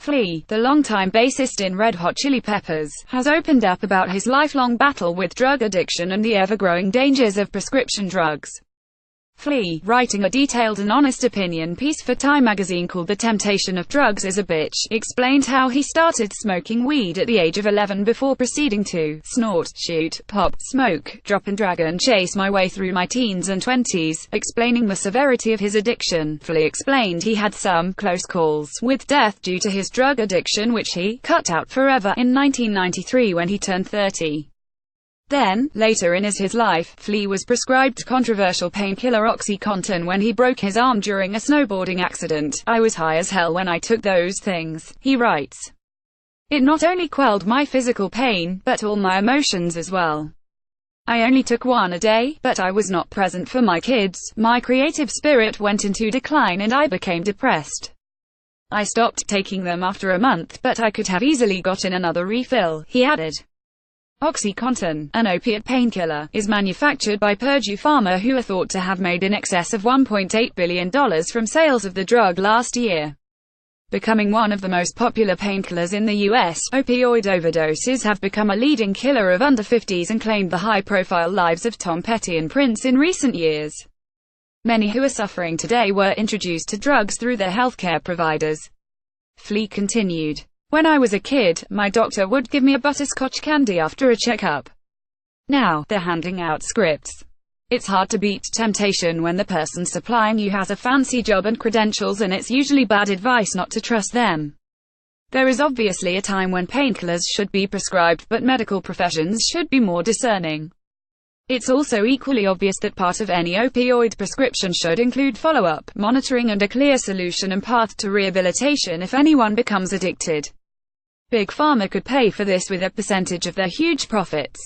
Flea, the longtime bassist in Red Hot Chili Peppers, has opened up about his lifelong battle with drug addiction and the ever-growing dangers of prescription drugs. Flea, writing a detailed and honest opinion piece for Time magazine called The Temptation of Drugs is a Bitch, explained how he started smoking weed at the age of 11 before proceeding to snort, shoot, pop, smoke, drop and drag and chase my way through my teens and 20s. Explaining the severity of his addiction, Flea explained he had some close calls with death due to his drug addiction, which he cut out forever in 1993 when he turned 30. Then, later in his life, Flea was prescribed controversial painkiller OxyContin when he broke his arm during a snowboarding accident. "I was high as hell when I took those things," he writes. "It not only quelled my physical pain, but all my emotions as well. I only took one a day, but I was not present for my kids. My creative spirit went into decline and I became depressed. I stopped taking them after a month, but I could have easily gotten another refill," he added. OxyContin, an opiate painkiller, is manufactured by Purdue Pharma, who are thought to have made in excess of $1.8 billion from sales of the drug last year. Becoming one of the most popular painkillers in the U.S., opioid overdoses have become a leading killer of under 50s and claimed the high-profile lives of Tom Petty and Prince in recent years. Many who are suffering today were introduced to drugs through their healthcare providers. Flea continued. "When I was a kid, my doctor would give me a butterscotch candy after a checkup. Now, they're handing out scripts. It's hard to beat temptation when the person supplying you has a fancy job and credentials, and it's usually bad advice not to trust them. There is obviously a time when painkillers should be prescribed, but medical professions should be more discerning. It's also equally obvious that part of any opioid prescription should include follow-up, monitoring and a clear solution and path to rehabilitation if anyone becomes addicted. Big Pharma could pay for this with a percentage of their huge profits.